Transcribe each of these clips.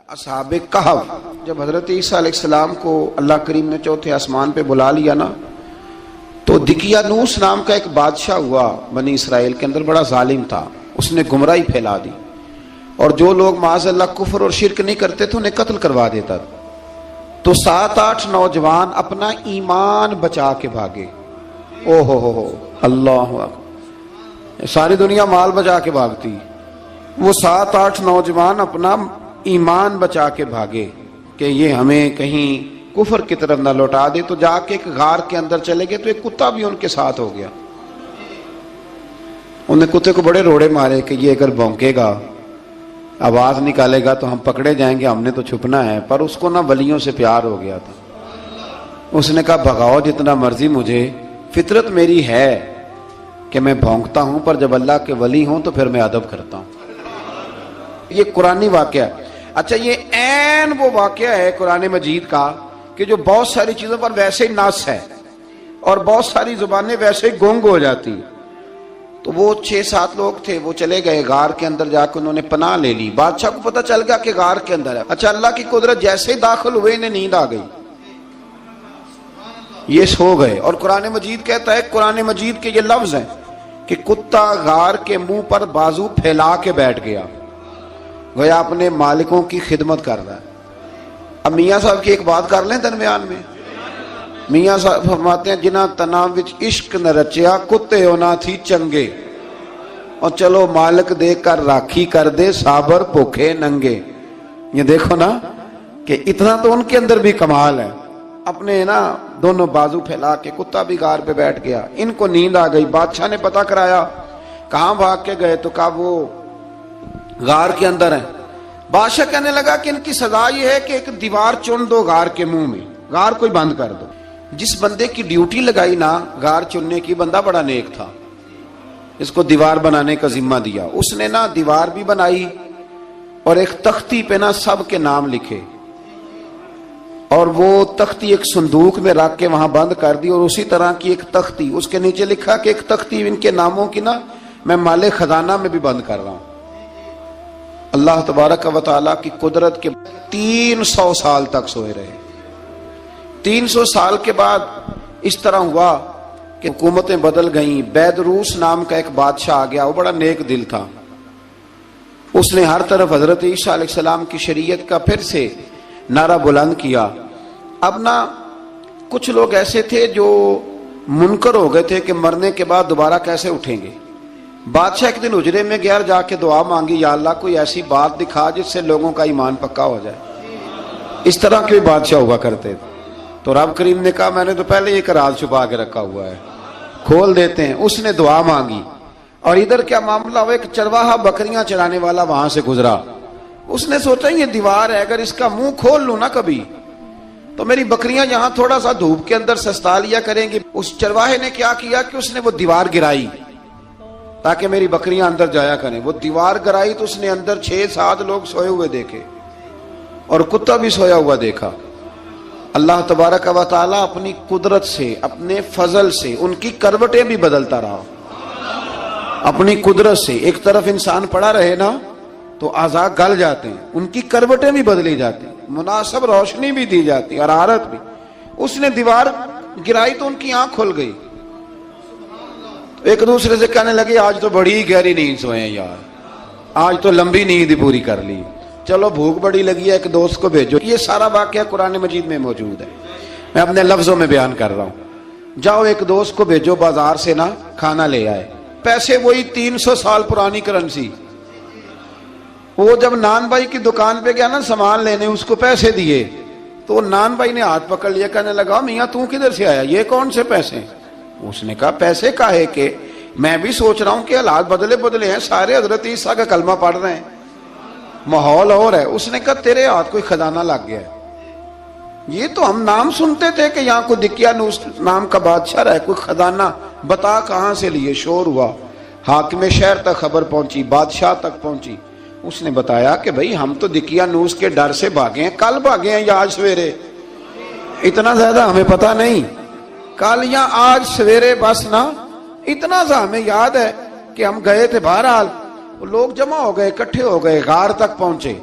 اصحاب کہف جب حضرت عیسیٰ علیہ السلام کو اللہ کریم نے چوتھے آسمان پہ بلا لیا نا، تو دقیانوس نام کا ایک بادشاہ ہوا بنی اسرائیل کے اندر، بڑا ظالم تھا، اس نے گمراہی پھیلا دی، اور جو لوگ معاذ اللہ کفر اور شرک نہیں کرتے تھے انہیں قتل کروا دیتا تھا۔ تو 7-8 نوجوان اپنا ایمان بچا کے بھاگے۔ او ہو اللہ اکبر، ساری دنیا مال بچا کے بھاگتی، وہ 7-8 نوجوان اپنا ایمان بچا کے بھاگے کہ یہ ہمیں کہیں کفر کی طرف نہ لوٹا دے۔ تو جا کے ایک غار کے اندر چلے گئے، تو ایک کتا بھی ان کے ساتھ ہو گیا۔ انہیں کتے کو بڑے روڑے مارے کہ یہ اگر بھونکے گا، آواز نکالے گا تو ہم پکڑے جائیں گے، ہم نے تو چھپنا ہے۔ پر اس کو نہ ولیوں سے پیار ہو گیا تھا، اس نے کہا بھگاؤ جتنا مرضی مجھے، فطرت میری ہے کہ میں بھونکتا ہوں، پر جب اللہ کے ولی ہوں تو پھر میں ادب کرتا ہوں۔ یہ قرآنی واقعہ ہے۔ اچھا، یہ عین وہ واقعہ ہے قرآن مجید کا کہ جو بہت ساری چیزوں پر ویسے ہی نص ہے اور بہت ساری زبانیں ویسے ہی گونگ ہو جاتی۔ تو وہ 6-7 لوگ تھے، وہ چلے گئے غار کے اندر، جا کے انہوں نے پناہ لے لی۔ بادشاہ کو پتہ چل گیا کہ غار کے اندر ہے۔ اچھا، اللہ کی قدرت، جیسے ہی داخل ہوئے انہیں نیند آ گئی، یہ سو گئے۔ اور قرآن مجید کہتا ہے، قرآن مجید کے یہ لفظ ہیں کہ کتا غار کے منہ پر بازو پھیلا کے بیٹھ گیا، گویا اپنے مالکوں کی خدمت کر رہا ہے۔ اب میاں صاحب کی ایک بات کر لیں درمیان میں۔ میاں صاحب فرماتے ہیں، جنہ تنا وچ عشق نہ رچیا، کتے ہونا تھی چنگے، اور چلو مالک دے کر راکھی کر دے، صابر بھوکے ننگے۔ یہ دیکھو نا کہ اتنا تو ان کے اندر بھی کمال ہے۔ اپنے نا دونوں بازو پھیلا کے، کتا بھی غار پہ بیٹھ گیا، ان کو نیند آ گئی۔ بادشاہ نے پتہ کرایا، کہاں بھاگ کے گئے؟ تو کہا وہ غار کے اندر ہیں۔ بادشاہ کہنے لگا کہ ان کی سزا یہ ہے کہ ایک دیوار چن دو غار کے منہ میں، غار کو ہی بند کر دو۔ جس بندے کی ڈیوٹی لگائی نا غار چننے کی، بندہ بڑا نیک تھا، اس کو دیوار بنانے کا ذمہ دیا۔ اس نے نا دیوار بھی بنائی اور ایک تختی پہ نا سب کے نام لکھے، اور وہ تختی ایک صندوق میں رکھ کے وہاں بند کر دی، اور اسی طرح کی ایک تختی اس کے نیچے لکھا کہ ایک تختی ان کے ناموں کی نا میں مال خزانہ میں بھی بند کر رہا ہوں۔ اللہ تبارک و تعالیٰ کی قدرت کے 300 سال تک سوئے رہے۔ 300 سال کے بعد اس طرح ہوا کہ حکومتیں بدل گئیں۔ بیدروس نام کا ایک بادشاہ آ گیا، وہ بڑا نیک دل تھا، اس نے ہر طرف حضرت عیسیٰ علیہ السلام کی شریعت کا پھر سے نعرہ بلند کیا۔ اب نا کچھ لوگ ایسے تھے جو منکر ہو گئے تھے کہ مرنے کے بعد دوبارہ کیسے اٹھیں گے۔ بادشاہ ایک دن حجرے میں گیا، جا کے دعا مانگی، یا اللہ کوئی ایسی بات دکھا جس سے لوگوں کا ایمان پکا ہو جائے۔ اس طرح کے بادشاہ ہوا کرتے تھے۔ تو رب کریم نے کہا، میں نے تو پہلے ایک راز چھپا کے رکھا ہوا ہے، کھول دیتے ہیں۔ اس نے دعا مانگی، اور ادھر کیا معاملہ ہوا، ایک چرواہا بکریاں چرانے والا وہاں سے گزرا۔ اس نے سوچا یہ دیوار ہے، اگر اس کا منہ کھول لوں نا کبھی تو میری بکریاں یہاں تھوڑا سا دھوپ کے اندر سستا لیا کریں گی۔ اس چرواہے نے کیا کیا کہ اس نے وہ دیوار گرائی تاکہ میری بکریاں اندر جایا کریں۔ وہ دیوار گرائی تو اس نے اندر 6-7 لوگ سوئے ہوئے دیکھے، اور کتا بھی سویا ہوا دیکھا۔ اللہ تبارک و تعالیٰ اپنی قدرت سے، اپنے فضل سے ان کی کروٹیں بھی بدلتا رہا۔ اپنی قدرت سے ایک طرف انسان پڑا رہے نا تو اعضاء گل جاتے ہیں، ان کی کروٹیں بھی بدلی جاتی، مناسب روشنی بھی دی جاتی، حرارت بھی۔ اس نے دیوار گرائی تو ان کی آنکھ کھل گئی، ایک دوسرے سے کہنے لگے آج تو بڑی گہری نیند سوئے ہیں یار، آج تو لمبی نیند پوری کر لی، چلو بھوک بڑی لگی ہے ایک دوست کو بھیجو۔ یہ سارا واقعہ قرآن مجید میں موجود ہے، میں اپنے لفظوں میں بیان کر رہا ہوں۔ جاؤ ایک دوست کو بھیجو بازار سے نا کھانا لے آئے، پیسے وہی 300 سال پرانی کرنسی۔ وہ جب نان بھائی کی دکان پہ گیا نا سامان لینے، اس کو پیسے دیے تو نان بھائی نے ہاتھ پکڑ لیا، کہنے لگا میاں تو کدھر سے آیا، یہ کون سے پیسے؟ اس نے کہا پیسے کاہے کہ میں بھی سوچ رہا ہوں کہ حالات بدلے ہیں، سارے حضرت عیسیٰ کا کلمہ پڑھ رہے ہیں، ماحول اور ہے۔ اس نے کہا تیرے ہاتھ کوئی خزانہ لگ گیا ہے، یہ تو ہم نام سنتے تھے کہ یہاں کوئی دقیانوس نام کا بادشاہ رہا ہے، کوئی خزانہ، بتا کہاں سے لیے؟ شور ہوا، حاکم شہر تک خبر پہنچی، بادشاہ تک پہنچی۔ اس نے بتایا کہ بھئی ہم تو دقیانوس کے ڈر سے بھاگے ہیں، کل بھاگے ہیں یا آج سویرے، اتنا زیادہ ہمیں پتہ نہیں، کل یا آج سویرے بس نا، اتنا سا ہمیں یاد ہے کہ ہم گئے تھے۔ بہرحال لوگ جمع ہو گئے، اکٹھے ہو گئے، غار تک پہنچے۔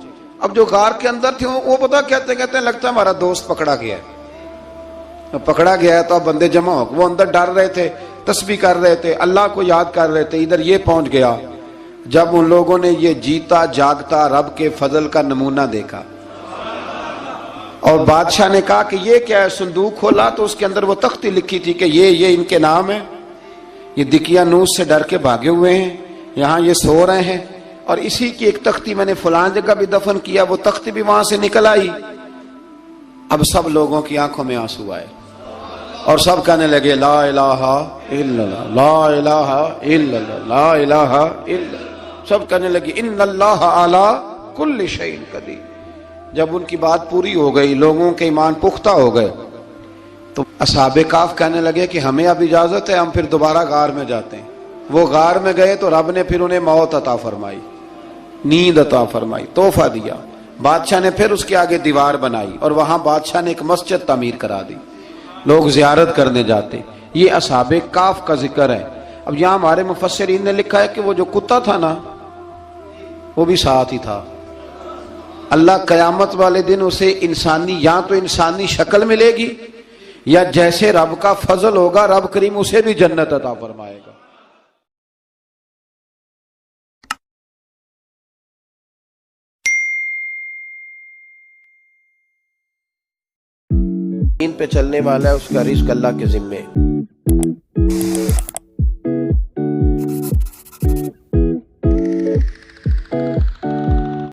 اب جو غار کے اندر تھے وہ پتا کہتے ہیں لگتا ہے ہمارا دوست پکڑا گیا ہے، پکڑا گیا ہے تو اب بندے جمع ہو گئے، وہ اندر ڈر رہے تھے، تسبیح کر رہے تھے، اللہ کو یاد کر رہے تھے، ادھر یہ پہنچ گیا جب ان لوگوں نے یہ جیتا جاگتا رب کے فضل کا نمونہ دیکھا، اور بادشاہ نے کہا کہ یہ کیا ہے، صندوق کھولا تو اس کے اندر وہ تختی لکھی تھی کہ یہ ان کے نام ہے، یہ دقیانوس سے ڈر کے بھاگے ہوئے ہیں، یہاں یہ سو رہے ہیں، اور اسی کی ایک تختی میں نے فلان جگہ بھی دفن کیا، وہ تختی بھی وہاں سے نکل آئی۔ اب سب لوگوں کی آنکھوں میں آنسو آئے اور سب کہنے لگے لا الہ الا اللہ، لا الہ الا اللہ، لا الہ الا اللہ، سب کہنے لگے ان اللہ علی کل شیء قدیر۔ جب ان کی بات پوری ہو گئی، لوگوں کے ایمان پختہ ہو گئے، تو اصحاب کہف کہنے لگے کہ ہمیں اب اجازت ہے، ہم پھر دوبارہ غار میں جاتے ہیں۔ وہ غار میں گئے تو رب نے پھر انہیں موت عطا فرمائی، نیند عطا فرمائی، تحفہ دیا۔ بادشاہ نے پھر اس کے آگے دیوار بنائی اور وہاں بادشاہ نے ایک مسجد تعمیر کرا دی، لوگ زیارت کرنے جاتے۔ یہ اصحاب کہف کا ذکر ہے۔ اب یہاں ہمارے مفسرین نے لکھا ہے کہ وہ جو کتا تھا نا، وہ بھی ساتھ ہی تھا۔ اللہ قیامت والے دن اسے انسانی، یا تو انسانی شکل ملے گی، یا جیسے رب کا فضل ہوگا رب کریم اسے بھی جنت عطا فرمائے گا۔ زمین پہ چلنے والا ہے، اس کا رزق اللہ کے ذمے ہے۔